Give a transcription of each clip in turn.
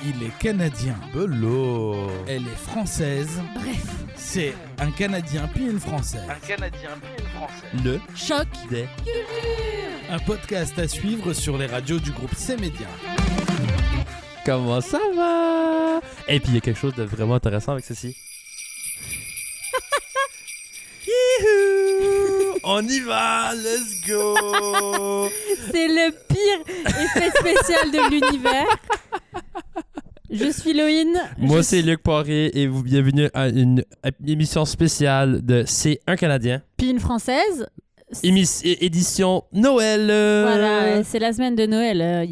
Il est canadien. Bello. Elle est française. Bref. C'est un Canadien puis une Française. Le Choc Des. un podcast à suivre sur les radios du groupe C-Média. Comment ça va? Et puis il y a quelque chose de vraiment intéressant avec ceci. Youhou! On y va, let's go! C'est le pire effet spécial de l'univers. Je suis Loïne. Moi, c'est Luc Poirier et vous bienvenue à une émission spéciale de C'est un Canadien. Puis une Française. Édition Noël. Voilà, c'est la semaine de Noël.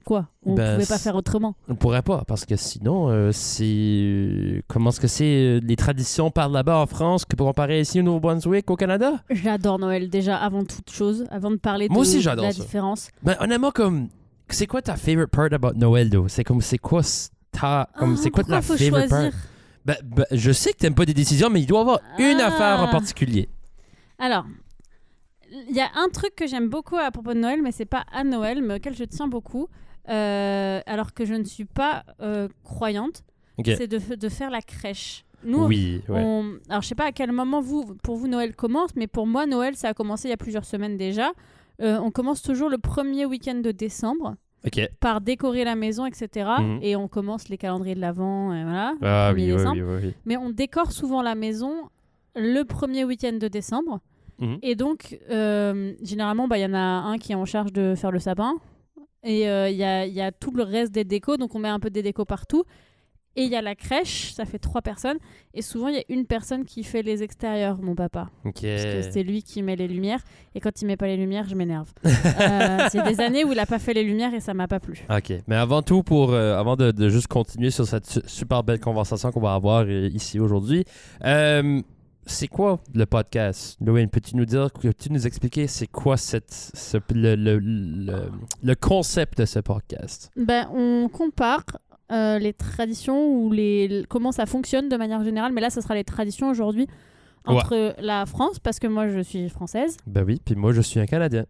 Quoi? On Ben, pouvait pas faire autrement. On pourrait pas, parce que sinon, c'est... Comment est-ce que c'est les traditions par là-bas en France que pour comparer ici au Nouveau-Brunswick, au Canada? J'adore Noël déjà avant toute chose, avant de parler Moi aussi, de j'adore la ça. différence. Ben, honnêtement, comme... C'est quoi ta favorite part about Noël, though? C'est comme... C'est quoi ta... Comme, c'est quoi pourquoi la faut favorite choisir? part? Ben, je sais que t'aimes pas des décisions, mais il doit y avoir une affaire en particulier. Alors, il y a un truc que j'aime beaucoup à propos de Noël, mais c'est pas à Noël, mais auquel je tiens beaucoup, alors que je ne suis pas croyante, Ok. c'est de faire la crèche. Nous, Oui, ouais. alors je sais pas à quel moment pour vous Noël commence, mais pour moi Noël ça a commencé il y a plusieurs semaines déjà. On commence toujours le premier week-end de décembre Ok. par décorer la maison, etc. Mhm. Et on commence les calendriers de l'Avent, et voilà, Ah le 1er oui, décembre. oui. Mais on décore souvent la maison le premier week-end de décembre. Mhm. Et donc, généralement, il y en a un qui est en charge de faire le sapin. Et il y a tout le reste des décos. Donc, on met un peu des décos partout. Et il y a la crèche, ça fait 3 personnes. Et souvent, il y a une personne qui fait les extérieurs, mon papa. Ok. Parce que c'est lui qui met les lumières. Et quand il met pas les lumières, je m'énerve. C'est des années où il a pas fait les lumières et ça m'a pas plu. OK. Mais avant tout, avant de juste continuer sur cette super belle conversation qu'on va avoir ici aujourd'hui, c'est quoi le podcast? Loïne, peux-tu nous expliquer c'est quoi le concept de ce podcast? On compare les traditions ou comment ça fonctionne de manière générale. Mais là, ce sera les traditions aujourd'hui entre la France, parce que moi, je suis française. Ben oui, puis moi, je suis un Canadien.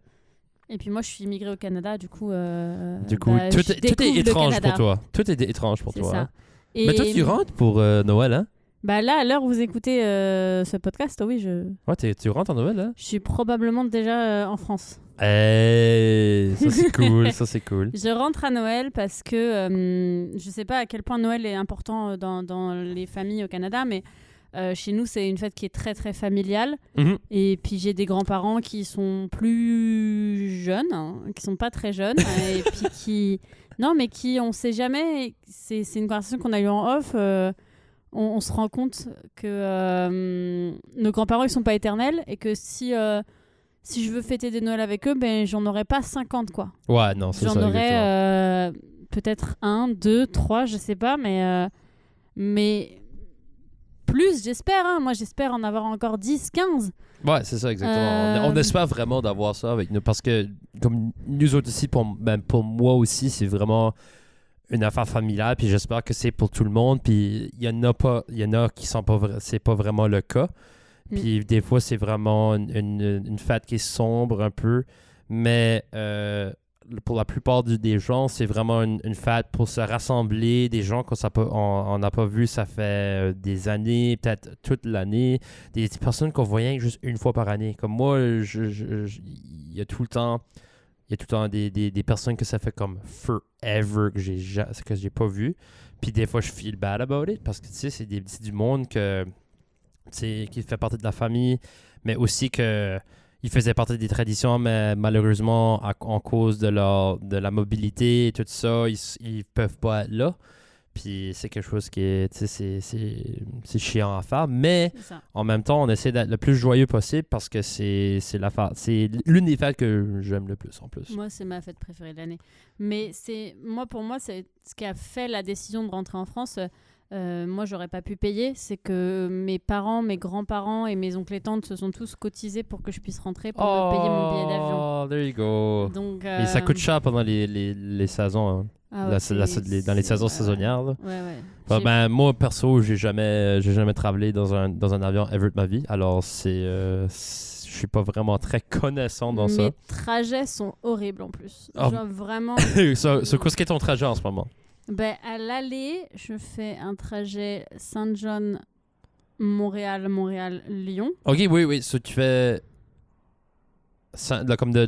Et puis moi, je suis immigrée au Canada, du coup... Tout je est découvre le étrange Canada. pour toi. Tout est étrange pour C'est toi. ça. Hein? Et Mais toi, tu rentres pour Noël, hein? là, à l'heure où vous écoutez ce podcast, oui, Ouais, tu rentres en Noël, hein? je suis probablement déjà en France. Hey, ça c'est cool, ça c'est cool. Je rentre à Noël parce que je sais pas à quel point Noël est important dans les familles au Canada, mais chez nous, c'est une fête qui est très, très familiale. Mhm. Et puis, j'ai des grands-parents qui sont plus jeunes, qui sont pas très jeunes, et puis Non, mais on sait jamais... C'est une conversation qu'on a eue en off. On se rend compte que nos grands-parents, ils sont pas éternels, et que si je veux fêter des Noëls avec eux, j'en aurais pas 50, quoi. Ouais, non, c'est ça. J'en exactement. aurais peut-être 1, 2, 3, je sais pas, mais plus, j'espère. Hein. Moi, j'espère en avoir encore 10, 15. Ouais, c'est ça, exactement. On espère vraiment d'avoir ça avec nous parce que, comme nous autres ici, pour moi aussi, c'est vraiment une affaire familiale. Puis j'espère que c'est pour tout le monde. Puis il y en a qui sont pas c'est pas vraiment le cas. Puis des fois, c'est vraiment une fête qui est sombre un peu. Mais pour la plupart des gens, c'est vraiment une fête pour se rassembler. Des gens qu'on n'a pas vu, ça fait des années, peut-être toute l'année. Des personnes qu'on voyait juste une fois par année. Comme moi, il y a tout le temps des personnes que ça fait comme forever que j'ai pas vu. Puis des fois, je feel bad about it parce que tu sais, c'est du monde qui fait partie de la famille, mais aussi que ils faisaient partie des traditions, mais malheureusement, en cause de la mobilité et tout ça, ils peuvent pas être là. Puis c'est quelque chose qui est, tu sais, c'est chiant à faire. Mais en même temps, on essaie d'être le plus joyeux possible parce que c'est l'une des fêtes que j'aime le plus en plus. Moi, c'est ma fête préférée de l'année. Mais pour moi, c'est ce qui a fait la décision de rentrer en France. Moi, j'aurais pas pu payer. C'est que mes parents, mes grands-parents et mes oncles et tantes se sont tous cotisés pour que je puisse rentrer pour me payer mon billet d'avion. Oh, there you go. Donc, Et ça coûte cher pendant les saisons, hein. Ah ouais, dans les saisons saisonnières. Là. Ouais. Moi, perso, j'ai jamais travaillé dans un avion ever de ma vie. Alors, je suis pas vraiment très connaissant dans ça. Mes trajets sont horribles en plus. Oh. Genre, vraiment... C'est quoi ce qu'est ton trajet en ce moment? À l'aller, je fais un trajet Saint-John-Montréal, Montréal-Lyon. Ok, oui. So, tu fais... comme de...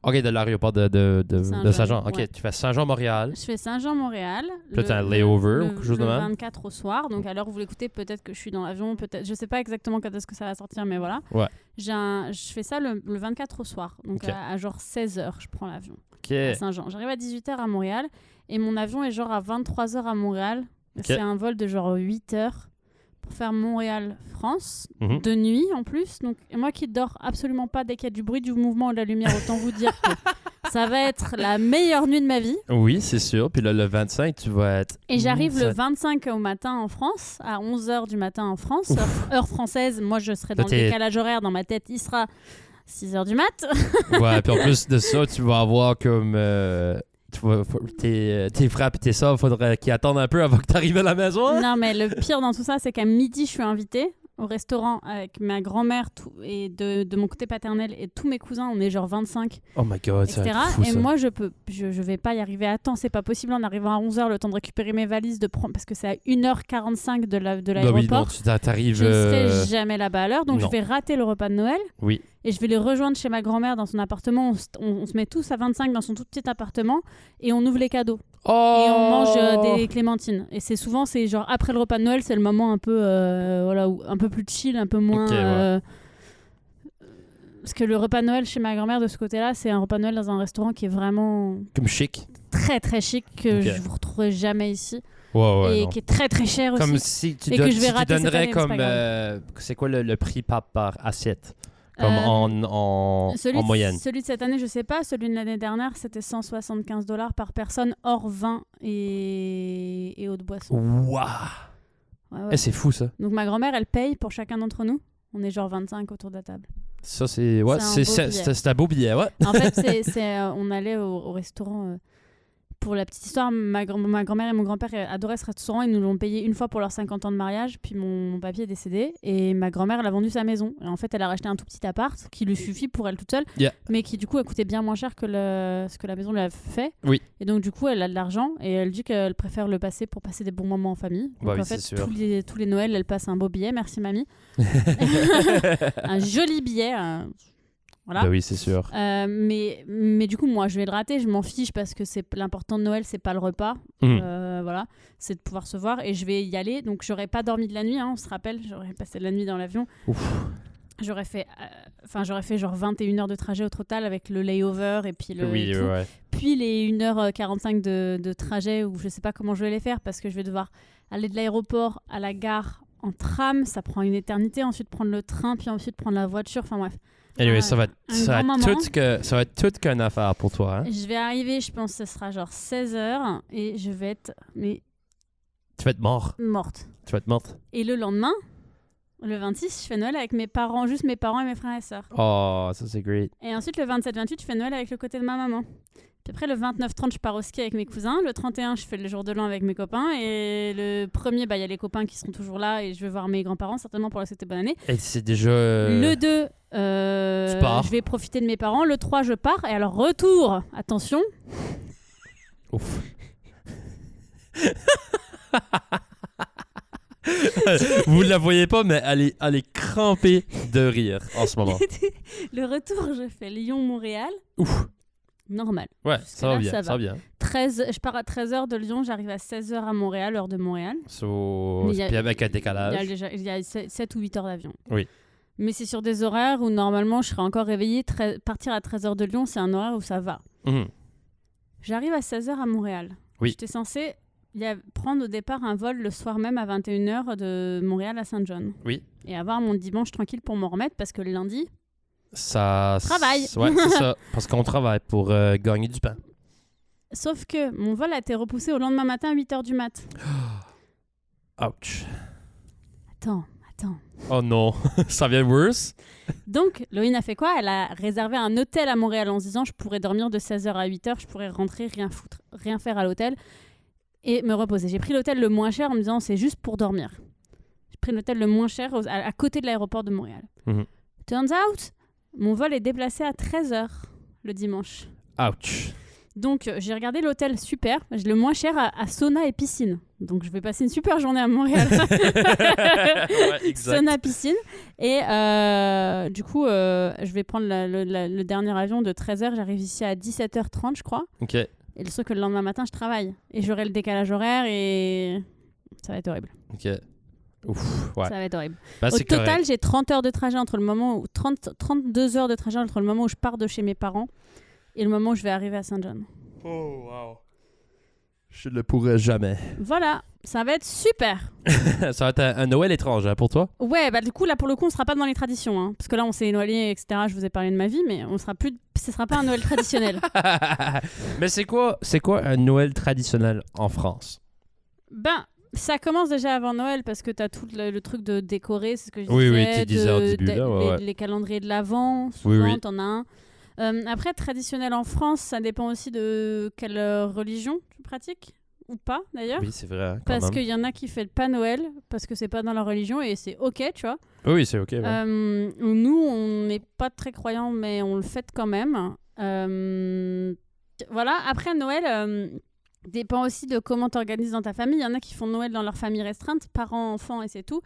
Ok, de l'aéroport de Saint-Jean. Ok, ouais. tu fais Saint-Jean-Montréal. Je fais Saint-Jean-Montréal. Puis là, t'as un layover ou quelque chose de le même? 24 au soir. Donc, à l'heure où vous l'écoutez, peut-être que je suis dans l'avion. Peut-être, je sais pas exactement quand est-ce que ça va sortir, mais voilà. Ouais. Je fais ça le 24 au soir. Donc, Ok. à genre 16h, je prends l'avion. Ok. À Saint-Jean. J'arrive à 18h à Montréal. Et mon avion est genre à 23h à Montréal. Ok. C'est un vol de genre 8h pour faire Montréal-France. Mhm. De nuit en plus. Donc, moi qui dors absolument pas dès qu'il y a du bruit, du mouvement ou de la lumière, autant vous dire que ça va être la meilleure nuit de ma vie. Oui, c'est sûr. Puis là, le 25, tu vas être... Et j'arrive le 25 au matin en France, à 11h du matin en France, heure française. Moi, je serai dans le décalage horaire. Dans ma tête, il sera 6h du mat. Ouais, puis en plus de ça, tu vas avoir comme... tes frères et tes soeurs, il faudrait qu'ils attendent un peu avant que tu arrives à la maison. Hein? Non, mais le pire dans tout ça, c'est qu'à midi, je suis invitée au restaurant avec ma grand-mère et de mon côté paternel et tous mes cousins. On est genre 25, Oh my god, ça va etc. être fou, Et ça. moi, je vais pas y arriver à temps. C'est pas possible en arrivant à 11h, le temps de récupérer mes valises, parce que c'est à 1h45 de Bah l'aéroport. oui, non, tu t'arrives... Je serai jamais là-bas à l'heure, donc non. je vais rater le repas de Noël. Oui. Et je vais les rejoindre chez ma grand-mère dans son appartement. On se met tous à 25 dans son tout petit appartement et on ouvre les cadeaux. Oh! Et on mange des clémentines. Et c'est genre après le repas de Noël, c'est le moment un peu, un peu plus chill, un peu moins... Ok, ouais. Parce que le repas de Noël chez ma grand-mère de ce côté-là, c'est un repas de Noël dans un restaurant qui est vraiment Comme chic. très très chic, que Ok. je vous retrouverai jamais ici. Ouais, et non. qui est très très cher Comme aussi. si tu, Et que je vais si tu rater cette donnerais année, mais c'est comme... pas grave. c'est quoi le prix par assiette? Comme en moyenne. Celui de cette année, je sais pas. Celui de l'année dernière, c'était $175 par personne, hors vin et eau de boisson. Waouh! Ouais. Eh, c'est fou, ça. Donc ma grand-mère, elle paye pour chacun d'entre nous. On est genre 25 autour de la table. Ça, c'est... Ouais, c'est un beau billet, ouais. En fait, on allait au restaurant... Pour la petite histoire, ma grand-mère et mon grand-père adoraient ce restaurant. Ils nous l'ont payé une fois pour leurs 50 ans de mariage. Puis mon papy est décédé. Et ma grand-mère, elle a vendu sa maison. Et en fait, elle a racheté un tout petit appart qui lui suffit pour elle toute seule. Yeah. Mais qui, du coup, a coûté bien moins cher que ce que la maison lui a fait. Oui. Et donc, du coup, elle a de l'argent. Et elle dit qu'elle préfère le passer pour passer des bons moments en famille. Donc, Bah oui, en fait, c'est sûr. tous les Noëls, elle passe un beau billet. Merci, mamie. Un joli billet. Voilà. Bah oui, c'est sûr. Mais du coup, moi, je vais le rater. Je m'en fiche parce que l'important de Noël, c'est pas le repas. Voilà, c'est de pouvoir se voir et je vais y aller. Donc, j'aurais pas dormi de la nuit. Hein, on se rappelle, j'aurais passé la nuit dans l'avion. Ouf. J'aurais fait genre 21 heures de trajet au total avec le layover et puis Oui, et tout. ouais. Puis les 1h45 de trajet où je sais pas comment je vais les faire parce que je vais devoir aller de l'aéroport à la gare en tram. Ça prend une éternité. Ensuite, prendre le train, puis ensuite prendre la voiture. Enfin, bref. Anyway, ça va grand être toute qu'une affaire pour toi. Hein? Je vais arriver, je pense que ce sera genre 16h et je vais être Tu vas être mort. morte. Tu vas être morte. Et le lendemain, le 26, je fais Noël avec mes parents, juste mes parents et mes frères et sœurs. Oh, ça c'est great. Et ensuite, le 27-28, je fais Noël avec le côté de ma maman. Puis après, le 29-30, je pars au ski avec mes cousins. Le 31, je fais le jour de l'an avec mes copains. Et le 1er, il y a les copains qui seront toujours là et je vais voir mes grands-parents certainement pour leur souhaiter bonne année. Et c'est déjà... Le 2, tu pars. je vais profiter de mes parents. Le 3, je pars. Et alors, retour, attention. Ouf. Vous ne la voyez pas, mais elle est crampée de rire en ce moment. Le retour, je fais Lyon-Montréal. Ouf. Normal. Ouais, Jusque ça va là, bien. ça Ça va bien. Je pars à 13h de Lyon, j'arrive à 16h à Montréal, heure de Montréal. So... Mais il y a- Puis avec un Il y décalage. il y a 7 ou 8 heures d'avion. Oui. Mais c'est sur des horaires où normalement je serais encore réveillée. Partir à 13h de Lyon, c'est un horaire où ça va. Mhm. J'arrive à 16h à Montréal. Oui. J'étais censée prendre au départ un vol le soir même à 21h de Montréal à Saint-John. Oui. Et avoir mon dimanche tranquille pour m'en remettre parce que le lundi, Ça... Travail. Ouais, c'est ça. Parce qu'on travaille pour gagner du pain. sauf que mon vol a été repoussé au lendemain matin à 8h du mat. Ouch. Attends. Oh non. Ça vient worse. Donc, Loïne a fait quoi? Elle a réservé un hôtel à Montréal en se disant je pourrais dormir de 16h à 8h, je pourrais rentrer, rien foutre, rien faire à l'hôtel et me reposer. J'ai pris l'hôtel le moins cher en me disant c'est juste pour dormir. J'ai pris l'hôtel le moins cher à côté de l'aéroport de Montréal. Mhm. Turns out, mon vol est déplacé à 13h le dimanche. Ouch. Donc, j'ai regardé l'hôtel super, le moins cher à sauna et piscine. Donc, je vais passer une super journée à Montréal. Ouais, exact. Sauna, piscine. Et du coup, je vais prendre le dernier avion de 13h. J'arrive ici à 17h30, je crois. Ok. Et le truc que le lendemain matin, je travaille. Et j'aurai le décalage horaire et ça va être horrible. Ok. Ouf, ouais. Ça va être horrible. Bah, Au c'est total, correct. j'ai 30 heures de trajet entre le moment où 32 heures de trajet entre le moment où je pars de chez mes parents et le moment où je vais arriver à Saint John. Oh, wow. Je ne le pourrais jamais. Voilà, ça va être super. Ça va être un Noël étrange hein, pour toi? Ouais, bah du coup là pour le coup on sera pas dans les traditions, hein, parce que là on s'est éloigné, etc. Je vous ai parlé de ma vie, mais ce sera pas un Noël traditionnel. Mais c'est quoi un Noël traditionnel en France? Ben ça commence déjà avant Noël parce que t'as tout le truc de décorer, c'est ce que je disais. Oui, tu disais au début, là, ouais. Les calendriers de l'Avent, souvent Oui. t'en as un. Après, traditionnel en France, ça dépend aussi de quelle religion tu pratiques, ou pas d'ailleurs. Oui, c'est vrai. Parce qu'il y en a qui fêtent pas Noël, parce que c'est pas dans leur religion, et c'est ok, tu vois. Oui, c'est ok. Ouais. Nous, on n'est pas très croyants, mais on le fête quand même. Voilà, après Noël, dépend aussi de comment tu organises dans ta famille. Il y en a qui font Noël dans leur famille restreinte, parents, enfants, et c'est tout.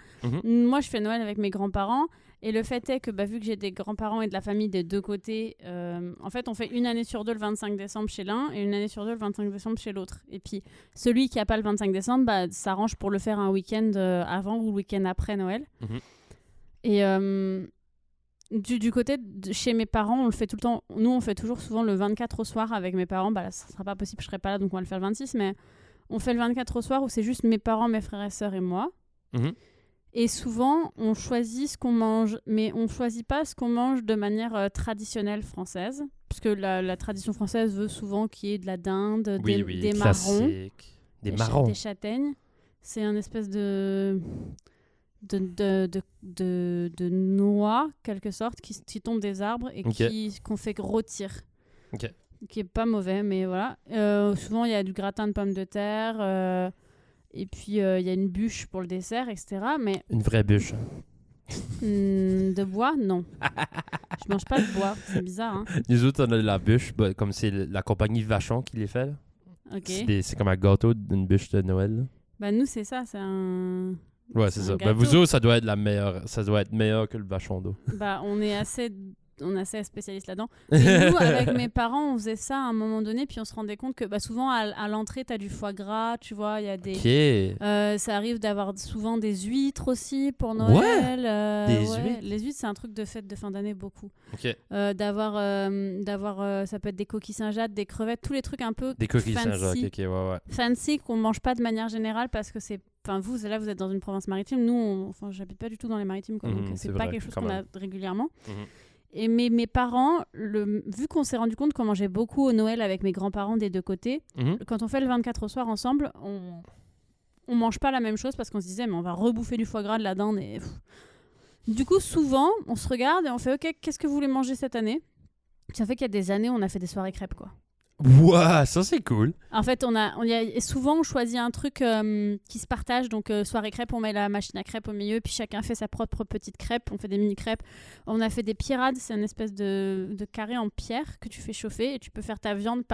Moi, je fais Noël avec mes grands-parents. Et le fait est que vu que j'ai des grands-parents et de la famille des deux côtés, en fait, on fait une année sur deux le 25 décembre chez l'un et une année sur deux le 25 décembre chez l'autre. Et puis, celui qui n'a pas le 25 décembre, s'arrange pour le faire un week-end avant ou le week-end après Noël. Et du côté chez mes parents, on le fait tout le temps. Nous, on fait toujours souvent le 24 au soir avec mes parents. Là, ça ne sera pas possible, je ne serai pas là, donc on va le faire le 26. Mais on fait le 24 au soir où c'est juste mes parents, mes frères et sœurs et moi. Et souvent, on choisit ce qu'on mange, mais on ne choisit pas ce qu'on mange de manière traditionnelle française, puisque la tradition française veut souvent qu'il y ait de la dinde, des marrons, des châtaignes. C'est un espèce de noix, quelque sorte, qui tombe des arbres et qu'on fait rôtir. Qui est pas mauvais, mais voilà. Souvent, il y a du gratin de pommes de terre... Et puis, il y a une bûche pour le dessert, etc. Mais... Une vraie bûche. De bois, non. Je mange pas de bois, c'est bizarre. Hein. Nous autres, on a de la bûche, comme c'est la compagnie Vachon qui les fait. Là. Okay. C'est comme un gâteau d'une bûche de Noël. Là. Nous, c'est ça, c'est un... Ouais, c'est ça. Vous autres, ça doit être ça doit être meilleur que le Vachon d'eau. On est assez spécialistes là-dedans. Mais nous, avec mes parents, on faisait ça à un moment donné, puis on se rendait compte que souvent, à l'entrée, tu as du foie gras, tu vois, il y a des... ça arrive d'avoir souvent des huîtres aussi pour Noël. Des huîtres? Les huîtres, c'est un truc de fête de fin d'année, beaucoup. D'avoir ça peut être des coquilles Saint-Jacques, des crevettes, tous les trucs un peu des coquilles fancy, Saint-Jacques, fancy qu'on mange pas de manière générale parce que c'est... Enfin, vous êtes dans une province maritime. Nous, j'habite pas du tout dans les maritimes, quoi, donc c'est pas quelque chose qu'on a régulièrement. Et mes parents, vu qu'on s'est rendu compte qu'on mangeait beaucoup au Noël avec mes grands-parents des deux côtés, quand on fait le 24 au soir ensemble, on mange pas la même chose parce qu'on se disait mais on va rebouffer du foie gras, de la dinde. Du coup, souvent, on se regarde et on fait ok, qu'est-ce que vous voulez manger cette année? Ça fait qu'il y a des années, on a fait des soirées crêpes, quoi. Wow, ça c'est cool. En fait, souvent on choisit un truc qui se partage. Donc soirée crêpe, on met la machine à crêpes au milieu, puis chacun fait sa propre petite crêpe. On fait des mini crêpes. On a fait des pierrades, c'est une espèce de carré en pierre que tu fais chauffer et tu peux faire ta viande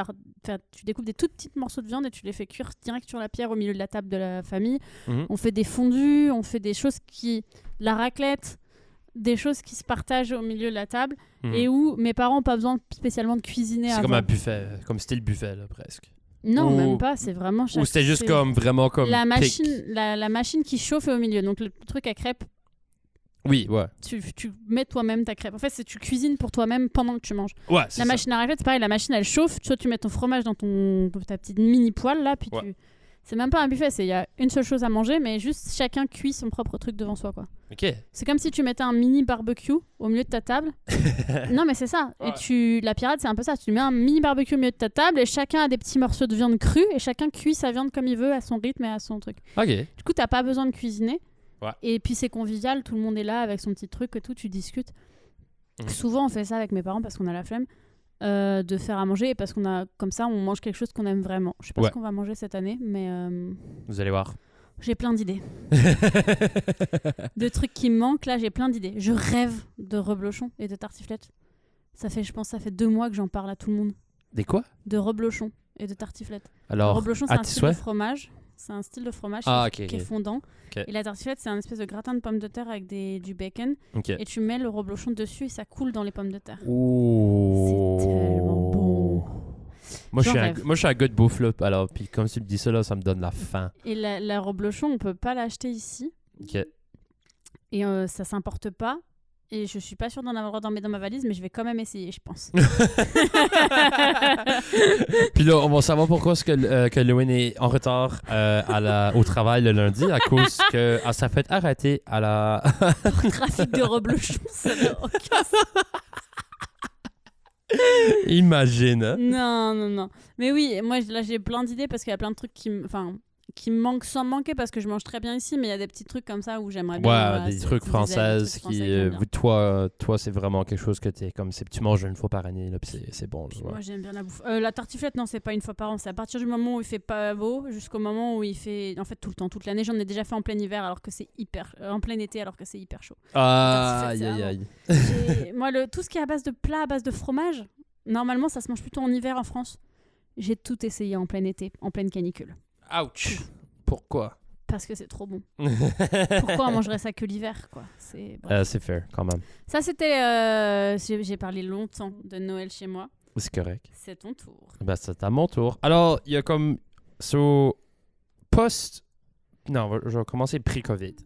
tu découpes des tout petits morceaux de viande et tu les fais cuire direct sur la pierre au milieu de la table de la famille. On fait des fondus, on fait des choses la raclette. Des choses qui se partagent au milieu de la table et où mes parents n'ont pas besoin spécialement de cuisiner avant. C'est comme un buffet, comme style buffet là, presque. Non, même pas, c'est vraiment... Ou c'était juste vraiment comme... La machine qui chauffe au milieu, donc le truc à crêpes. Oui, ouais. Tu mets toi-même ta crêpe. En fait, tu cuisines pour toi-même pendant que tu manges. Ouais, la machine à raclette, c'est pareil, la machine elle chauffe, toi tu mets ton fromage dans ta petite mini poêle là, puis c'est même pas un buffet, il y a une seule chose à manger, mais juste chacun cuit son propre truc devant soi, quoi. Ok. C'est comme si tu mettais un mini barbecue au milieu de ta table. Non, mais c'est ça. Ouais. Et la pirate, c'est un peu ça. Tu mets un mini barbecue au milieu de ta table et chacun a des petits morceaux de viande crue et chacun cuit sa viande comme il veut, à son rythme et à son truc. Ok. Du coup, t'as pas besoin de cuisiner. Ouais. Et puis c'est convivial, tout le monde est là avec son petit truc et tout, tu discutes. Souvent, on fait ça avec mes parents parce qu'on a la flemme. De faire à manger et parce qu'on a comme ça on mange quelque chose qu'on aime vraiment. Je sais pas ce qu'on va manger cette année, mais vous allez voir. J'ai plein d'idées. De trucs qui me manquent, là j'ai plein d'idées. Je rêve de reblochon et de tartiflette. Ça fait 2 mois que j'en parle à tout le monde. Des quoi? De reblochon et de tartiflette. Le Alors, reblochon, c'est un style de fromage. C'est un style de fromage qui est fondant. Ok. Et la tartiflette, c'est un espèce de gratin de pommes de terre avec du bacon. Ok. Et tu mets le reblochon dessus et ça coule dans les pommes de terre. Ouh. C'est tellement bon. Moi, je J'en suis un gars de bouffe, là. Alors, puis comme tu me dis ça, là, ça me donne la faim. Et la reblochon, on peut pas l'acheter ici. Ok. Et ça s'importe pas. Et je suis pas sûre d'en avoir le droit d'en mettre dans ma valise, mais je vais quand même essayer, je pense. Puis là, on va savoir pourquoi est-ce que Louen est en retard au travail le lundi à cause que ça fait arrêter à la... Trafic de reblochon, ça n'a aucun sens. Imagine, hein? Non. Mais oui, moi là j'ai plein d'idées parce qu'il y a plein de trucs qui me manquent sans me manquer parce que je mange très bien ici, mais il y a des petits trucs comme ça où j'aimerais bien. Ouais, des trucs françaises qui... toi, c'est vraiment quelque chose que t'es comme... Tu manges une fois par année, là, puis c'est bon. Là, ouais. Moi j'aime bien la bouffe. La tartiflette, non, c'est pas une fois par an. C'est à partir du moment où il fait pas beau jusqu'au moment où il fait... En fait, tout le temps, toute l'année. J'en ai déjà fait en plein hiver alors que c'est hyper... en plein été alors que c'est hyper chaud. Aïe. Moi, tout ce qui est à base de plats, à base de fromage, normalement, ça se mange plutôt en hiver en France. J'ai tout essayé en plein été, en pleine canicule. Ouch! Pourquoi? Parce que c'est trop bon. Pourquoi on mangerait ça que l'hiver, quoi? C'est fair, quand même. Ça, c'était... J'ai parlé longtemps de Noël chez moi. C'est correct. C'est ton tour. Ben, c'est à mon tour. Alors, il y a comme... Non, je vais commencer pré-COVID.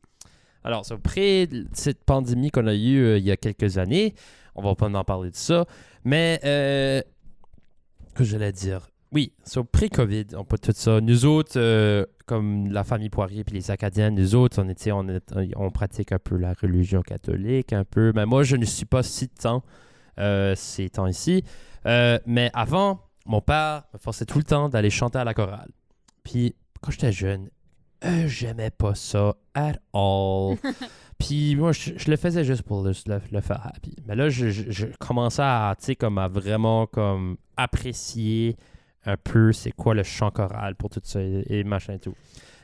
Alors, près cette pandémie qu'on a eue il y a quelques années, on va pas en parler de ça, mais... que j'allais dire... Oui, pré-COVID, on peut tout ça. Nous autres, comme la famille Poirier et les Acadiens, nous autres, on pratique un peu la religion catholique, un peu. Mais moi, je ne suis pas si tant ces temps-ci. Mais avant, mon père me forçait tout le temps d'aller chanter à la chorale. Puis, quand j'étais jeune, j'aimais pas ça at all. Puis moi, je le faisais juste pour le faire happy. Mais là, je commençais à vraiment comme apprécier un peu c'est quoi le chant choral pour tout ça et machin et tout.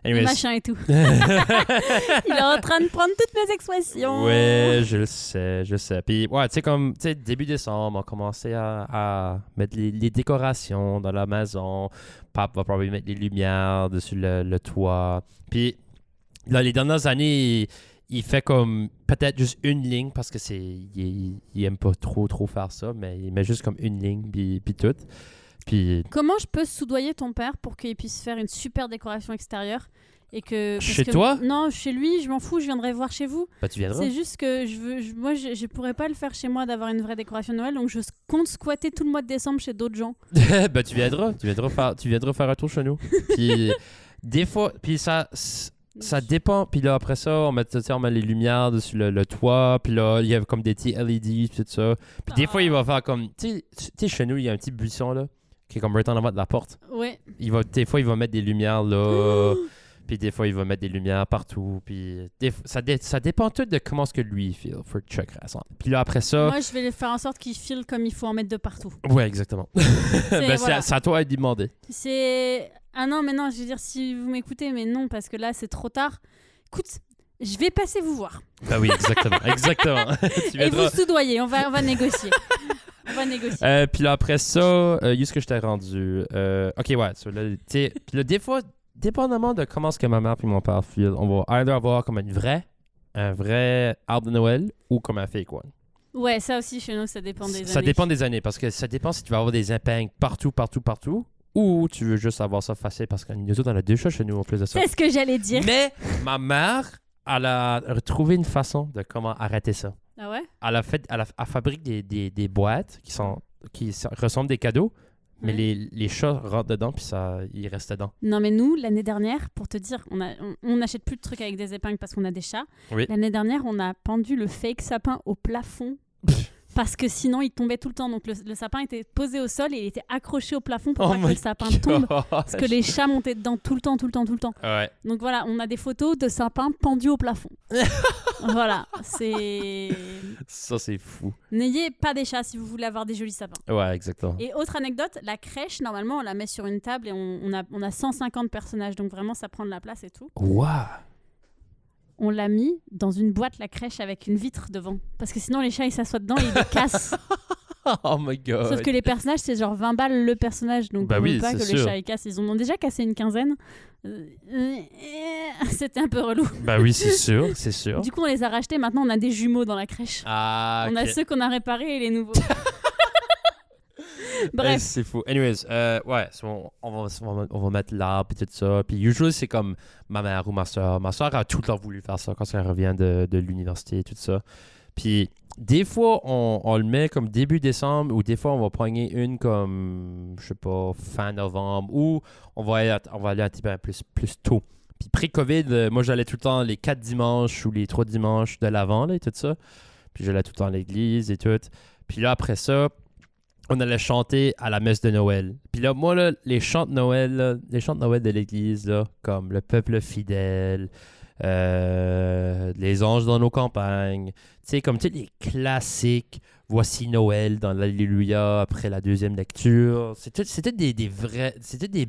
Anyways. Et machin et tout. Il est en train de prendre toutes mes expressions. Ouais, je le sais. Puis ouais, tu sais, début décembre, on commençait à mettre les décorations dans la maison. Papa va probablement mettre les lumières dessus le toit. Puis là, les dernières années, il fait comme peut-être juste une ligne parce que il aime pas trop faire ça, mais il met juste comme une ligne puis tout. Puis... Comment je peux soudoyer ton père pour qu'il puisse faire une super décoration extérieure et que toi? Non, chez lui, je m'en fous, je viendrai voir chez vous. Bah tu viendras. C'est juste que moi je pourrais pas le faire chez moi d'avoir une vraie décoration de Noël, donc je compte squatter tout le mois de décembre chez d'autres gens. Bah tu viendras faire un tour chez nous. Puis des fois, puis ça dépend. Puis là, après ça, on met les lumières dessus le toit. Puis là, il y a comme des petits LED, tout ça. Puis des fois, il va faire comme... Tu sais, chez nous, il y a un petit buisson, là, qui est comme right en avant de la porte. Ouais. Des fois, il va mettre des lumières, là. Puis des fois, il va mettre des lumières partout. Puis ça dépend tout de comment est-ce que lui, il feel for chaque raison. Puis là, après ça... Moi, je vais faire en sorte qu'il feel comme il faut en mettre de partout. Ouais, exactement. C'est à toi de demander. Ah non, mais non, je veux dire, si vous m'écoutez, mais non, parce que là, c'est trop tard. Écoute, je vais passer vous voir. Ah oui, exactement. Et vous soudoyer, on va négocier. Puis là, après ça, où ce que je t'ai rendu? OK, ouais. Puis là, des fois, dépendamment de comment est-ce que ma mère et mon père feel, on va either avoir comme un vrai arbre de Noël ou comme un fake one. Ouais, ça aussi, chez nous, ça dépend des années. Ça dépend des années, parce que ça dépend si tu vas avoir des épingles partout, ou tu veux juste avoir ça facile, parce que nous autres, on a deux chats chez nous en plus de ça. C'est ce que j'allais dire. Mais ma mère, elle a retrouvé une façon de comment arrêter ça. Ah ouais? Elle fabrique des boîtes qui ressemblent des cadeaux, mais les chats rentrent dedans, puis ils restent dedans. Non, mais nous, l'année dernière, pour te dire, on n'achète plus de trucs avec des épingles parce qu'on a des chats. Oui. L'année dernière, on a pendu le fake sapin au plafond. Parce que sinon, il tombait tout le temps. Donc, le sapin était posé au sol et il était accroché au plafond pour pas que le sapin tombe. Parce que les chats montaient dedans tout le temps. Ouais. Donc, voilà, on a des photos de sapins pendus au plafond. Voilà, c'est... Ça, c'est fou. N'ayez pas des chats si vous voulez avoir des jolis sapins. Ouais, exactement. Et autre anecdote, la crèche, normalement, on la met sur une table et on a 150 personnages. Donc, vraiment, ça prend de la place et tout. Waouh! On l'a mis dans une boîte, la crèche, avec une vitre devant. Parce que sinon, les chats, ils s'assoient dedans et ils les cassent. Oh my god. Sauf que les personnages, c'est genre 20 balles le personnage. Donc, Bah on oui, veut pas c'est que sûr. le chat il casse. Ils en ont déjà cassé une quinzaine. C'était un peu relou. Ben oui, c'est sûr, c'est sûr. Du coup, on les a rachetés. Maintenant, on a des jumeaux dans la crèche. Ah, On a ok. ceux qu'on a réparés et les nouveaux. Eh, Bref. c'est fou. Anyways, ouais, on va mettre l'arbre et tout ça. Puis usually, c'est comme ma mère ou ma soeur. Ma soeur a tout le temps voulu faire ça quand elle revient de l'université et tout ça. Puis des fois, on le met comme début décembre ou des fois, on va prendre une comme, je sais pas, fin novembre ou on va aller un petit peu plus tôt. Puis pré-COVID, moi, j'allais tout le temps les 4 dimanches ou les 3 dimanches de l'avant là, et tout ça. Puis j'allais tout le temps à l'église et tout. Puis là, après ça, on allait chanter à la messe de Noël. Puis là, moi, là, les chants de Noël, là, les chants de Noël de l'église, là, comme le peuple fidèle, les anges dans nos campagnes, tu sais, comme tu sais, les classiques, voici Noël dans l'Alléluia après la deuxième lecture. C'était des vrais, c'était des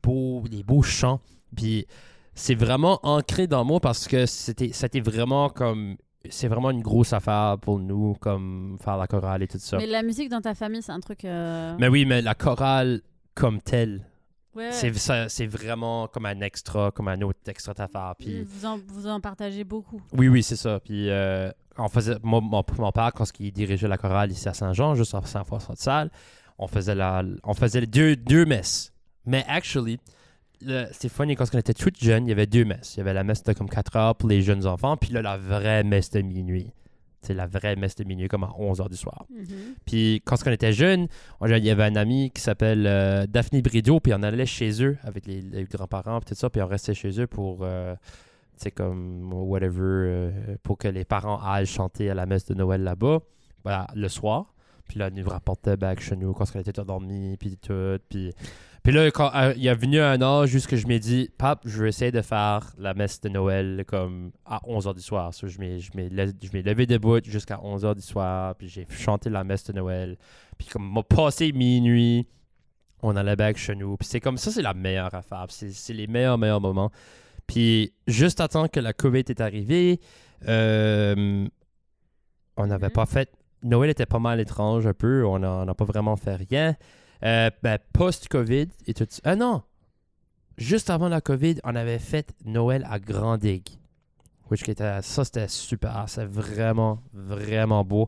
beaux chants. Puis c'est vraiment ancré dans moi parce que c'était vraiment comme. C'est vraiment une grosse affaire pour nous, comme faire la chorale et tout ça. Mais la musique dans ta famille, c'est un truc. Mais oui, mais la chorale comme telle, Ouais. c'est vraiment comme un extra, comme un autre extra d'affaires. Puis Vous en partagez beaucoup. oui, c'est ça. Puis on faisait, mon père, quand il dirigeait la chorale ici à Saint-Jean, juste en Saint-François-de-Salle, on faisait les deux messes. Mais actually, c'est funny, quand on était tout jeunes, il y avait 2 messes. Il y avait la messe de comme 4 heures pour les jeunes enfants, puis là, la vraie messe de minuit. C'est la vraie messe de minuit, comme à 11 heures du soir. Mhm. Puis quand on était jeunes, il y avait un ami qui s'appelle Daphné Brideau, puis on allait chez eux avec les grands-parents, puis tout ça, puis on restait chez eux pour, tu sais, comme whatever, pour que les parents aillent chanter à la messe de Noël là-bas, voilà, le soir. Puis là, ils nous rapportaient back chez nous quand on était endormis, puis tout, puis là, quand il est venu un âge jusqu'à je m'ai dit, Pap, je vais essayer de faire la messe de Noël comme à 11h du soir. So, je m'ai levé debout jusqu'à 11h du soir, puis j'ai chanté la messe de Noël. Puis comme m'a passé minuit, on allait back chez nous. Puis c'est comme ça, c'est la meilleure affaire. C'est les meilleurs moments. Puis juste à temps que la COVID est arrivée, on n'avait pas fait... Noël était pas mal étrange un peu. On n'a pas vraiment fait rien. Post-COVID et tout ça. Non! Juste avant la COVID, on avait fait Noël à Grand Digue. Ça, c'était super. C'est vraiment, vraiment beau.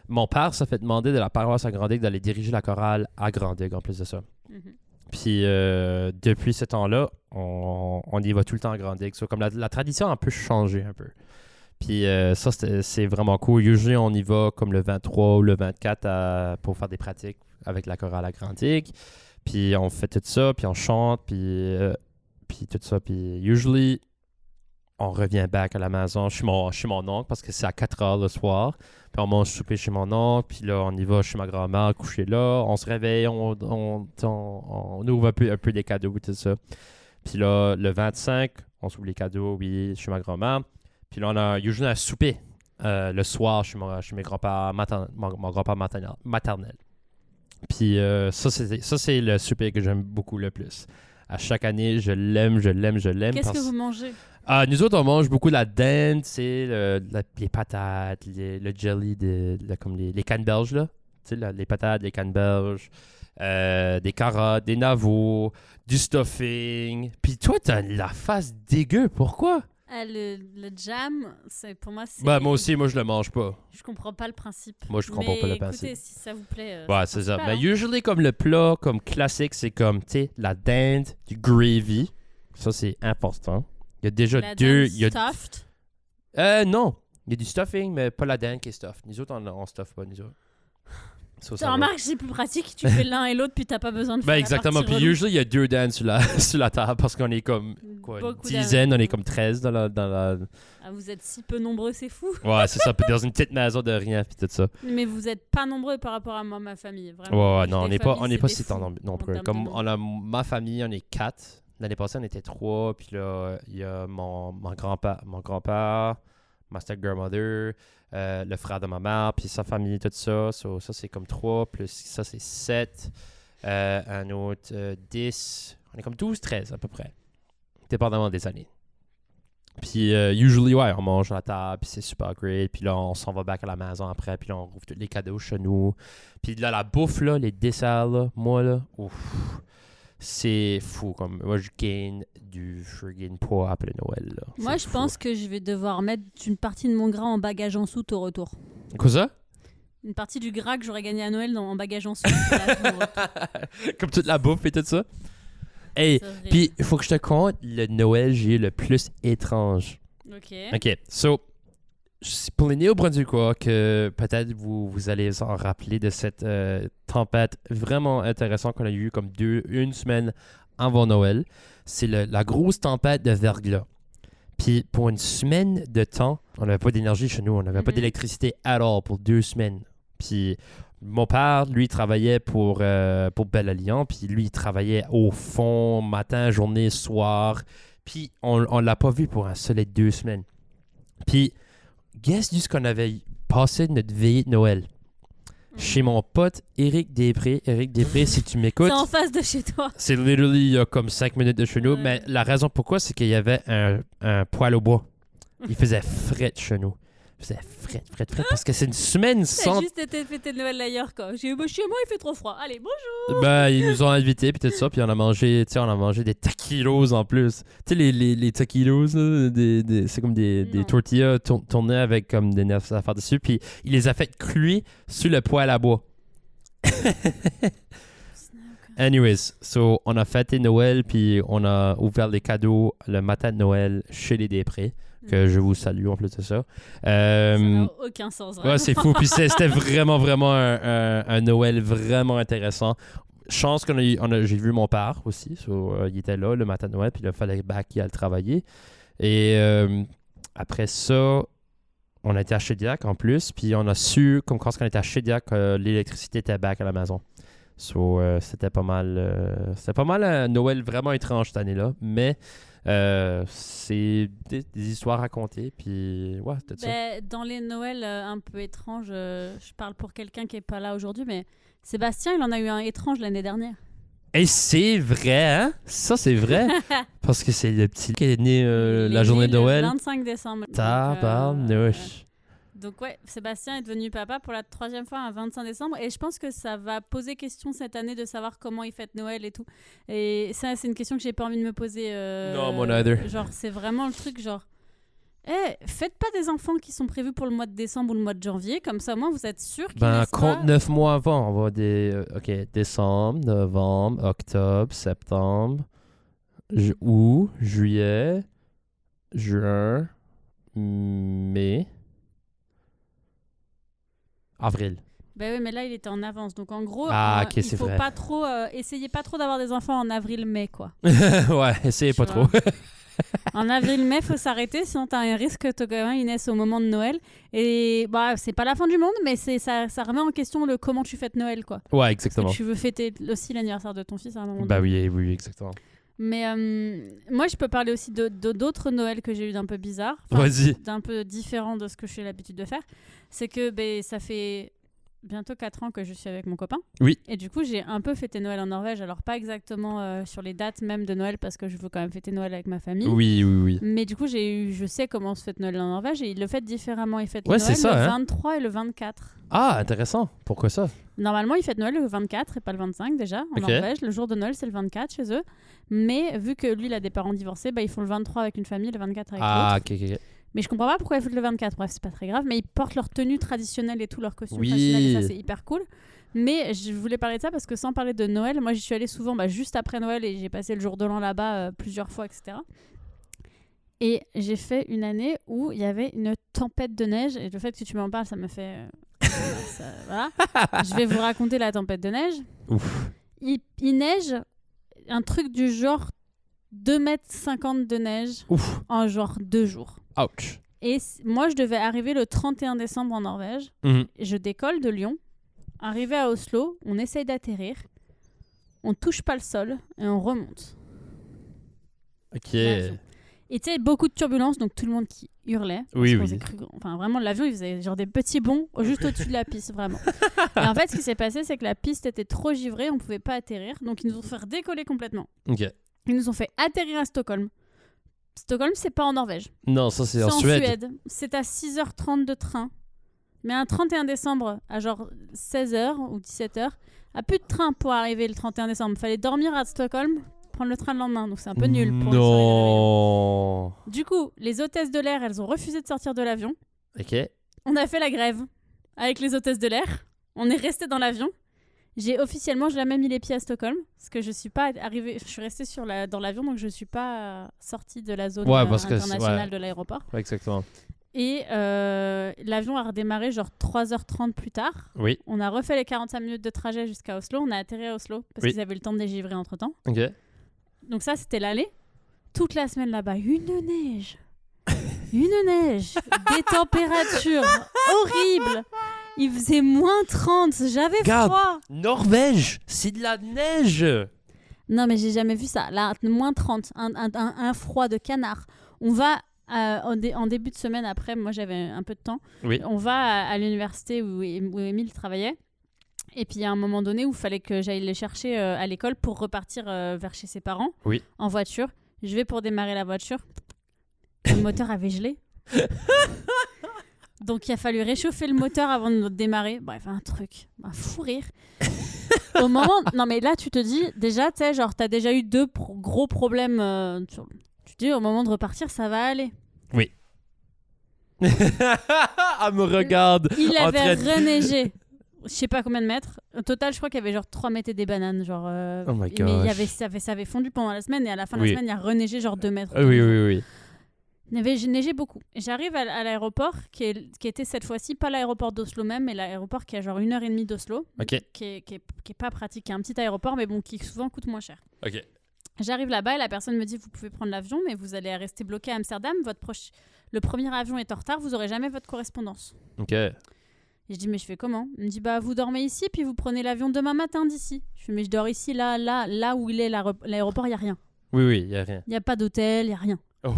Mon père s'est fait demander de la paroisse à Grand Digue d'aller diriger la chorale à Grand Digue, en plus de ça. Mhm. Puis, depuis ce temps-là, on y va tout le temps à Grand Digue. So, comme la tradition a un peu changé un peu. Puis ça, c'est vraiment cool. Usually, on y va comme le 23 ou le 24 pour faire des pratiques avec la chorale à Grand Digue. Puis on fait tout ça, puis on chante, puis tout ça. Puis usually, on revient back à la maison chez mon oncle parce que c'est à 4 heures le soir. Puis on mange souper chez mon oncle, puis là, on y va chez ma grand-mère, coucher là. On se réveille, on ouvre un peu des cadeaux et tout ça. Puis là, le 25, on s'ouvre les cadeaux, oui, chez ma grand-mère. Puis là, on a usually un souper le soir chez mes grands-parents mon grand-père maternel. Puis ça, c'est le souper que j'aime beaucoup le plus. À chaque année, je l'aime. Qu'est-ce que vous mangez? Nous autres, on mange beaucoup la dinde, les patates, le jelly, comme les canneberges, là. Tu sais, les patates, les canneberges, des carottes, des navots, du stuffing. Puis toi, t'as la face dégueu. Pourquoi? Le jam, pour moi, c'est... Moi aussi, je le mange pas. Je comprends pas le principe. Moi, je comprends pas le écoutez, principe. si ça vous plaît... Ouais, c'est ça. Mais hein. usually, comme le plat, comme classique, c'est comme, tu sais, la dinde, du gravy. Ça, c'est important. Il y a déjà La deux... dinde stuffed? Non. Il y a du stuffing, mais pas la dinde qui est stuffed. Nous autres, on stuff pas, nous autres. Ça, Tu remarques que c'est plus pratique, tu fais l'un et l'autre, puis t'as pas besoin de faire la exactement. partie Puis relou. usually, il y a 2 dindes sur la table parce qu'on est comme, une Beaucoup dizaine, on est comme 13 dans la... Ah, vous êtes si peu nombreux, c'est fou. Ouais, c'est ça. Puis dans une petite maison de rien, puis tout ça. Mais vous êtes pas nombreux par rapport à ma famille, vraiment. Ouais, non, on n'est pas si tant tant non plus. Comme on a ma famille, on est 4. L'année passée, on était 3. Puis là, il y a mon grand-père, ma step-grandmother, le frère de ma mère, puis sa famille, tout ça. So, ça, c'est comme 3. Plus ça, c'est 7. Un autre 10. On est comme 12, 13 à peu près. Dépendamment des années. Puis, usually, ouais, on mange à la table, puis c'est super great. Puis là, on s'en va back à la maison après, puis là, on rouvre tous les cadeaux chez nous. Puis là, la bouffe, là, les desserts, là, moi, là, ouf, c'est fou. Comme, moi, je gagne du friggin' poids après Noël, là. Moi, je pense que je vais devoir mettre une partie de mon gras en bagage en soute au retour. Quoi ça? Une partie du gras que j'aurais gagné à Noël en bagage en soute. Voilà, au retour. Comme toute la bouffe et tout ça. Hey, Ça serait- puis il faut que je te conte le Noël j'ai eu le plus étrange. Ok. OK, so, pour les Néo-Brunswickois, que peut-être vous allez en rappeler de cette tempête vraiment intéressante qu'on a eue comme une semaine avant Noël, c'est la grosse tempête de verglas. Puis pour une semaine de temps, on n'avait pas d'énergie chez nous, on n'avait pas Mhm. d'électricité at all pour 2 semaines. Puis mon père, lui, travaillait pour Belle-Alliance, puis lui, il travaillait au fond, matin, journée, soir. Puis on l'a pas vu pour un solide 2 semaines. Puis, guess juste qu'on avait passé notre veillée de Noël chez mon pote Éric Després. Éric Després, si tu m'écoutes, C'est en face de chez toi. c'est literally il y a comme 5 minutes de chez nous. Ouais. Mais la raison pourquoi, c'est qu'il y avait un poêle au bois. Il faisait fret chez nous. Il faisait fret. Parce que c'est une semaine T'as sans... juste été fêter de Noël ailleurs, quoi. Chez moi, il fait trop froid. Allez, bonjour. Ben, ils nous ont invités puis tout ça, puis on a mangé des taquitos en plus. Tu sais, les taquitos, là, c'est comme des Non. tortillas tournées avec comme des nerfs à faire dessus, puis il les a fait cuire sur le poêle à bois. Anyways, so on a fêté Noël, puis on a ouvert les cadeaux le matin de Noël chez les Després, que je vous salue en plus de ça. Ça n'a aucun sens. Ouais, vraiment. c'est fou. Puis c'était vraiment un Noël vraiment intéressant. Chance j'ai vu mon père aussi. Il était là le matin de Noël, puis il fallait qu'il aille travailler. Et après ça, on a été à Shediac en plus, puis on a su, comme quand on était à Shediac, l'électricité était back à la maison. C'était pas mal un Noël vraiment étrange cette année-là, mais c'est des histoires racontées, puis ouais, c'était ça. Ben, dans les Noëls un peu étranges, je parle pour quelqu'un qui est pas là aujourd'hui, mais Sébastien, il en a eu un étrange l'année dernière. Et c'est vrai, hein? Ça, c'est vrai. Parce que c'est le petit qui est né Il la est journée né de Noël. Le 25 décembre. Tabarnouche. Donc ouais, Sébastien est devenu papa pour la 3e fois un 25 décembre et je pense que ça va poser question cette année de savoir comment il fête Noël et tout. Et ça, c'est une question que j'ai pas envie de me poser. Non, moi neither. Genre, c'est vraiment le truc genre... faites pas des enfants qui sont prévus pour le mois de décembre ou le mois de janvier, comme ça au moins vous êtes sûr qu'ils Ben, naissent compte pas. 9 mois avant. On va OK, décembre, novembre, octobre, septembre, août, juillet, juin, mai, avril. Ben oui, mais là il était en avance. Donc en gros, Ok, il c'est faut vrai. pas trop... essayez pas trop d'avoir des enfants en avril-mai, quoi. Ouais, essayez Tu pas vois. trop. En avril-mai, faut s'arrêter, sinon t'as un risque que ton gamin il naisse au moment de Noël. Et bah, c'est pas la fin du monde, mais ça remet en question le comment tu fêtes Noël, quoi. Ouais, Parce exactement. que tu veux fêter aussi l'anniversaire de ton fils à un moment Bah donné. oui, exactement. Mais moi, je peux parler aussi d'autres Noëls que j'ai eu d'un peu bizarre, Vas-y. d'un peu différent de ce que j'ai l'habitude de faire. C'est que ça fait bientôt 4 ans que je suis avec mon copain. Oui. Et du coup, j'ai un peu fêté Noël en Norvège. Alors, pas exactement sur les dates même de Noël, parce que je veux quand même fêter Noël avec ma famille. Oui. Mais du coup, je sais comment se fête Noël en Norvège et ils le fêtent différemment. Ils fêtent Ouais, Noël c'est ça, le hein. 23 et le 24. Ah, intéressant. Pourquoi ça? Normalement, ils fêtent Noël le 24 et pas le 25 déjà. En Ok. Norvège, le jour de Noël, c'est le 24 chez eux. Mais vu que lui, il a des parents divorcés, bah, ils font le 23 avec une famille, le 24 avec l'autre. Ok. Mais je comprends pas pourquoi ils font le 24. Bref, c'est pas très grave. Mais ils portent leur tenue traditionnelle et tout, leur costume Oui. traditionnel. Et ça, c'est hyper cool. Mais je voulais parler de ça parce que sans parler de Noël, moi, j'y suis allée souvent juste après Noël et j'ai passé le jour de l'an là-bas plusieurs fois, etc. Et j'ai fait une année où il y avait une tempête de neige. Et le fait que tu m'en parles, ça me fait... voilà. Je vais vous raconter la tempête de neige. Ouf. Il neige un truc du genre 2,50 m de neige Ouf. en genre 2 jours. Ouch. Et moi, je devais arriver le 31 décembre en Norvège. Mhm. Je décolle de Lyon. Arrivé à Oslo, on essaye d'atterrir. On touche pas le sol et on remonte. Ok. L'avion. Et tu sais, beaucoup de turbulences, donc tout le monde qui hurlait. Oui, Parce qu'on oui. s'est enfin, vraiment, l'avion, il faisait genre des petits bonds juste au-dessus de la piste, vraiment. Et en fait, ce qui s'est passé, c'est que la piste était trop givrée, on pouvait pas atterrir. Donc, ils nous ont fait redécoller complètement. Ok. Ils nous ont fait atterrir à Stockholm. Stockholm, c'est pas en Norvège. Non, ça, c'est C'est en Suède. C'est à 6h30 de train. Mais un 31 décembre, à genre 16h ou 17h, a plus de train pour arriver le 31 décembre. Fallait dormir à Stockholm, prendre le train le lendemain. Donc c'est un peu nul pour une soirée de réveillon. Non. Du coup, les hôtesses de l'air, elles ont refusé de sortir de l'avion. OK. On a fait la grève avec les hôtesses de l'air. On est resté dans l'avion. J'ai jamais mis les pieds à Stockholm parce que je suis pas arrivée. Je suis restée dans l'avion, donc je suis pas sortie de la zone internationale de l'aéroport. Ouais, exactement. Et l'avion a redémarré genre 3h30 plus tard. Oui. On a refait les 45 minutes de trajet jusqu'à Oslo. On a atterri à Oslo parce qu'ils avaient le temps de dégivrer entre temps. OK. Donc ça, c'était l'aller. Toute la semaine là-bas, une neige, des températures horribles. Il faisait moins 30, j'avais froid. Norvège, c'est de la neige. Non, mais j'ai jamais vu ça. Là, moins 30, un froid de canard. On va en début de semaine après, moi j'avais un peu de temps. Oui. On va à l'université où Émile travaillait. Et puis il y a un moment donné où il fallait que j'aille le chercher à l'école pour repartir vers chez ses parents en voiture. Je vais pour démarrer la voiture. Le moteur avait gelé. Donc il a fallu réchauffer le moteur avant de démarrer. Bref, un fou rire. Au moment... Non mais là tu te dis, déjà, tu sais, genre t'as déjà eu 2 gros problèmes. Tu te dis, au moment de repartir, ça va aller. Oui. Elle me regarde. Il avait reneigé. Je sais pas combien de mètres. Au total, je crois qu'il y avait genre 3 mètres et des bananes. Genre, oh my gosh. Mais ça avait fondu pendant la semaine et à la fin de la semaine, il y a reneigé genre 2 mètres. Oui. Il avait neigé beaucoup. Et j'arrive à l'aéroport qui était cette fois-ci pas l'aéroport d'Oslo même, mais l'aéroport qui a genre 1h30 d'Oslo. OK. Qui est pas pratique, qui est un petit aéroport, mais bon, qui souvent coûte moins cher. OK. J'arrive là-bas et la personne me dit vous pouvez prendre l'avion, mais vous allez rester bloqué à Amsterdam. Le premier avion est en retard, vous aurez jamais votre correspondance. OK. Et je dis, mais je fais comment? Il me dit, bah, vous dormez ici, puis vous prenez l'avion demain matin d'ici. Je fais, mais je dors ici, là où il est l'aéroport, il n'y a rien. Oui, il n'y a rien. Il n'y a pas d'hôtel, il n'y a rien. Oh.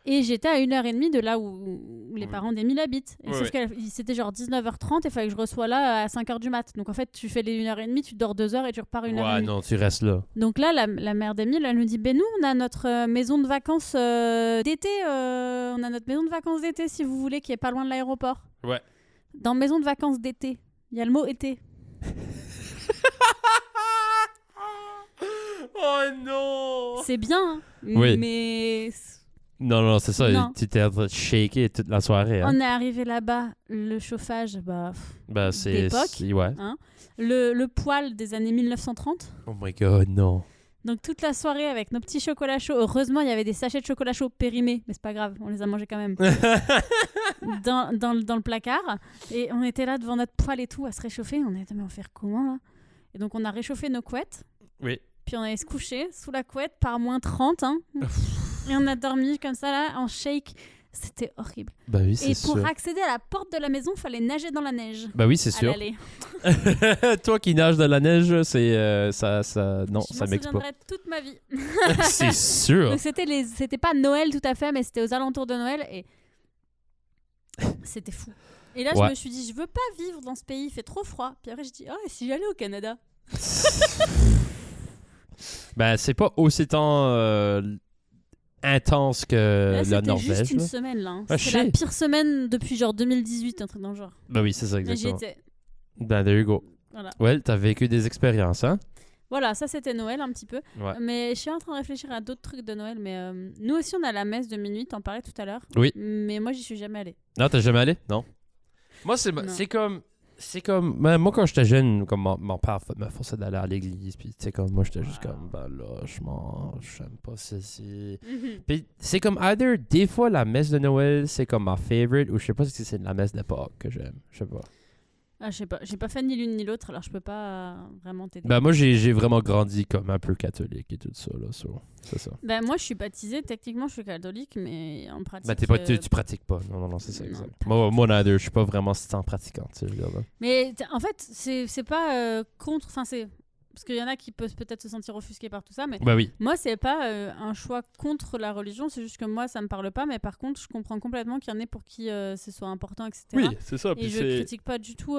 Et j'étais à 1h30 de là où les parents d'Émile habitent. Et sauf que c'était genre 19h30 et il fallait que je reçois là à 5h du mat. Donc en fait, tu fais les 1h30, tu dors 2h et tu repars 1h30. Ouais, non, tu restes là. Donc là, la mère d'Émile, elle me dit, ben nous, on a notre maison de vacances d'été. On a notre maison de vacances d'été, si vous voulez, qui est pas loin de l'aéroport. Ouais. Dans maison de vacances d'été, il y a le mot été. Oh non! C'est bien, hein, oui. Mais... Non, c'est ça. Non. Tu étais en train de shaker toute la soirée. Hein. On est arrivé là-bas, le chauffage, c'est d'époque. Ouais. Hein, le poêle des années 1930. Oh my God, non. Donc toute la soirée avec nos petits chocolats chauds. Heureusement, il y avait des sachets de chocolat chaud périmés, mais c'est pas grave, on les a mangés quand même. dans le placard. Et on était là devant notre poêle et tout, à se réchauffer. On était mais on va faire comment là? Et donc on a réchauffé nos couettes. Oui. Puis on allait se coucher sous la couette par moins 30. Hein. Et on a dormi comme ça là, en shake. C'était horrible. Bah oui, c'est sûr. Et pour accéder à la porte de la maison, il fallait nager dans la neige. Bah oui, c'est sûr. Toi qui nages dans la neige, c'est ça non, ça m'explique pas. Je m'en souviendrai toute ma vie. C'est sûr. Donc c'était pas Noël tout à fait, mais c'était aux alentours de Noël et c'était fou. Et là, je me suis dit, je veux pas vivre dans ce pays, il fait trop froid. Puis après, je dis, oh, et si j'allais au Canada? Ben, c'est pas aussi tant intense que la Norvège. C'était juste une semaine, là. Hein. Ah, c'est la pire semaine depuis genre 2018, un truc dans le genre. Ben oui, c'est ça, exactement. J'y étais. Ben, there you go. Voilà. Ouais, t'as vécu des expériences, hein? Voilà, ça c'était Noël un petit peu. Ouais. Mais je suis en train de réfléchir à d'autres trucs de Noël. Mais nous aussi, on a la messe de minuit, t'en parlais tout à l'heure. Oui. Mais moi, j'y suis jamais allée. Non, t'es jamais allé? Non. Moi, c'est comme moi quand j'étais jeune, comme mon père me forçait d'aller à l'église, puis tu sais comme moi j'étais juste comme ben là j'aime pas ceci. Puis c'est comme either des fois la messe de Noël c'est comme ma favorite ou je sais pas si c'est la messe d'époque que j'aime, je sais pas. Ah, je sais pas, j'ai pas fait ni l'une ni l'autre, alors je peux pas vraiment t'aider. Ben moi j'ai vraiment grandi comme un peu catholique et tout ça là, c'est ça. Ben moi je suis baptisée, techniquement je suis catholique, mais en pratique. Ben tu pratiques pas, non c'est ça exact. Moi neither, je suis pas vraiment tant pratiquant, tu sais, je veux dire là. Mais en fait c'est pas contre, enfin c'est parce qu'il y en a qui peuvent peut-être se sentir offusqués par tout ça, mais bah oui. Moi c'est pas un choix contre la religion, c'est juste que moi ça me parle pas, mais par contre je comprends complètement qu'il y en ait pour qui ce soit important, etc. Oui, c'est ça. Et je critique pas du tout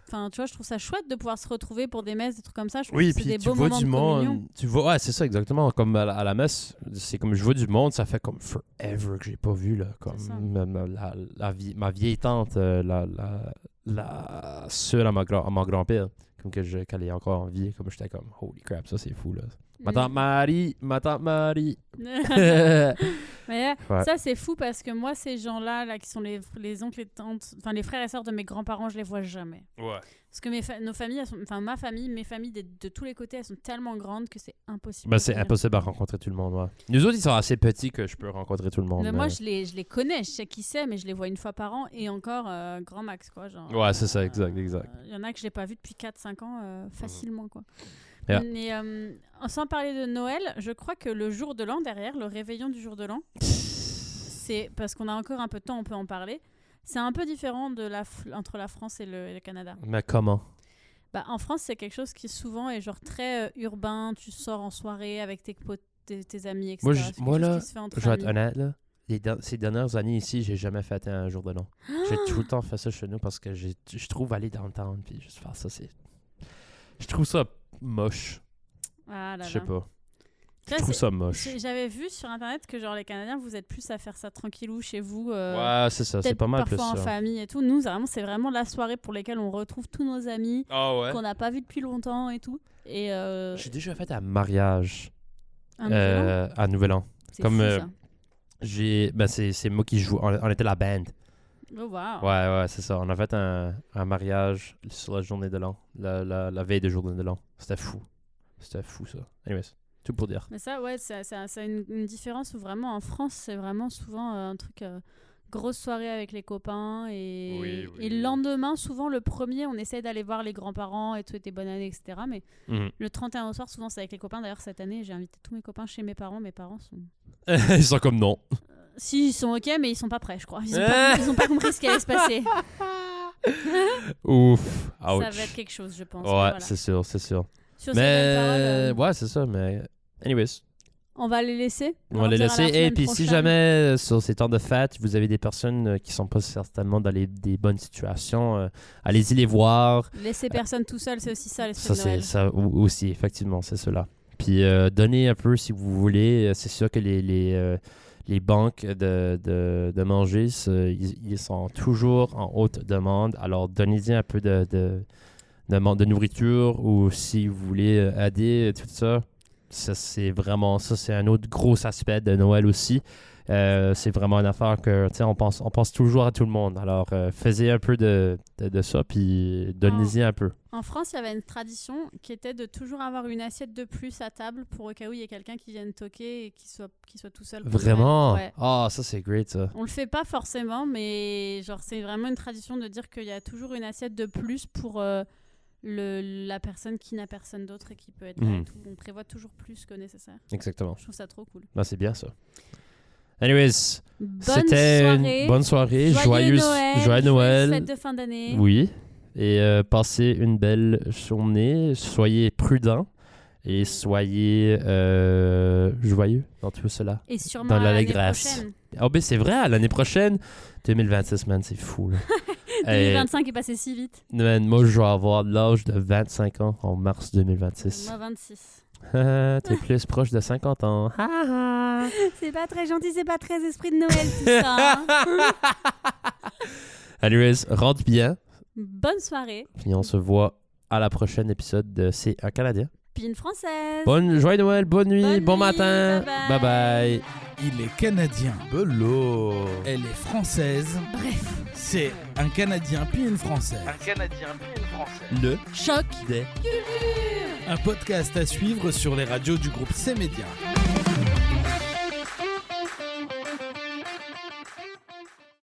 Enfin, tu vois, je trouve ça chouette de pouvoir se retrouver pour des messes, des trucs comme ça. Je trouve Oui, que c'est puis des tu beaux vois moments du de communion. monde. Tu vois, ouais, c'est ça, exactement. Comme à la messe, c'est comme je vois du monde, ça fait comme forever que j'ai pas vu, là. Comme C'est ça. ma vieille tante, la seule à mon grand-père, comme qu'elle est encore en vie, comme j'étais comme, holy crap, ça c'est fou, là. Ma tante Marie. Mais Ouais. ça, c'est fou parce que moi, ces gens-là, là, qui sont les oncles et tantes, enfin les frères et sœurs de mes grands-parents, je les vois jamais. Ouais. Parce que nos familles, ma famille, mes familles de tous les côtés, elles sont tellement grandes que c'est impossible. Ben, de c'est venir. impossible à rencontrer tout le monde, ouais. Nous autres, ils sont assez petits que je peux rencontrer tout le monde. Mais moi, je les connais, je sais qui c'est, mais je les vois une fois par an et encore grand max, quoi. Genre, Ouais, c'est ça, exact. Il y en a que je n'ai pas vu depuis 4-5 ans facilement, quoi. Yeah. Mais sans parler de Noël, je crois que le jour de l'an, derrière, le réveillon du jour de l'an, c'est parce qu'on a encore un peu de temps, on peut en parler. C'est un peu différent entre la France et le Canada. Mais comment? Bah, en France, c'est quelque chose qui souvent est genre très urbain. Tu sors en soirée avec tes potes, tes amis, etc. Moi, là, qui se fait entre je vais être amis. honnête, là. Ces dernières années ici, j'ai jamais fait un jour de l'an. J'ai tout le temps fait ça chez nous parce que je trouve aller dans le town puis juste faire ça, c'est... Je trouve ça moche. Ah là Je sais là. pas. Tu vois, Je trouve ça moche. J'avais vu sur internet que genre les Canadiens, vous êtes plus à faire ça tranquillou chez vous. Ouais, c'est ça. C'est peut-être pas mal plus parfois en ça. famille et tout. Nous, c'est vraiment la soirée pour laquelle on retrouve tous nos amis Ah ouais? qu'on n'a pas vus depuis longtemps et tout. Et J'ai déjà fait un mariage un nouvel an. à Nouvel An. C'est comme, fou, ça. C'est moi qui joue. On était la band. Oh, wow. Ouais, c'est ça. On a fait un mariage sur la journée de l'an. La veille de journée de l'an. C'était fou, ça. Anyways, tout pour dire. Mais ça, ouais, c'est une différence où vraiment en France, c'est vraiment souvent un truc grosse soirée avec les copains et, Oui. et le lendemain, souvent le premier, on essaie d'aller voir les grands-parents et souhaiter bonne année, etc. Mais Mhm. le 31 au soir, souvent c'est avec les copains. D'ailleurs, cette année, j'ai invité tous mes copains chez mes parents. Mes parents sont... Ils sont comme non. Si, ils sont ok, mais ils sont pas prêts, je crois. Ils ont pas compris ce qui allait se passer. Ouf. Ça Ouch. va être quelque chose, je pense. Ouais, Mais voilà. c'est sûr. Sur ces belles paroles, Ouais, c'est ça. Mais anyways, on va les laisser. on va les leur dire à la laisser. Et semaine puis si prochaine. jamais sur ces temps de fête, vous avez des personnes qui sont pas certainement dans des bonnes situations, allez-y les voir. Laisser personne tout seul, c'est aussi ça, l'esprit Ça, de c'est Noël. ça aussi, effectivement, c'est cela. Puis donnez un peu si vous voulez. C'est sûr que les banques de manger, ils sont toujours en haute demande. Alors donnez-y un peu de nourriture ou si vous voulez aider, tout ça. Ça, c'est un autre gros aspect de Noël aussi. C'est vraiment une affaire que, tu sais, on pense toujours à tout le monde. Alors, faisez un peu de ça, puis donnez-y un peu. En France, il y avait une tradition qui était de toujours avoir une assiette de plus à table pour au cas où il y ait quelqu'un qui vienne toquer et qui soit tout seul. pour Vraiment? Noël. Ouais. Ah, ça, c'est great, ça. On le fait pas forcément, mais genre c'est vraiment une tradition de dire qu'il y a toujours une assiette de plus pour la personne qui n'a personne d'autre et qui peut être là. Mhm. Et tout. On prévoit toujours plus que nécessaire. Exactement. Je trouve ça trop cool. Ben, c'est bien, ça. Anyways, Bonne c'était soirée. une bonne soirée. Joyeux Noël. Joyeux Noël. Fête de fin d'année. Oui. Et passez une belle journée. Soyez prudents et soyez joyeux dans tout cela. Et sûrement Dans à l'année l'allégresse. prochaine. Ah ben c'est vrai, à l'année prochaine, 2026, man, c'est fou. Là. 2025 est passé si vite. Man, moi, je vais avoir l'âge de 25 ans en mars 2026. Moi 26. T'es plus proche de 50 ans. C'est pas très gentil, c'est pas très esprit de Noël tout ça. Hein. Anyways, rentre bien. Bonne soirée. Puis on se voit à la prochaine épisode de C'est un Canadien. Puis une française. Joyeux Noël, bonne nuit, Bonne bon nuit, matin. bye bye. Bye. Il est canadien. Bello. Elle est française. Bref. C'est un Canadien puis une Française. Un Canadien puis une Française. Le Choc. Des un podcast à suivre sur les radios du groupe C-Média.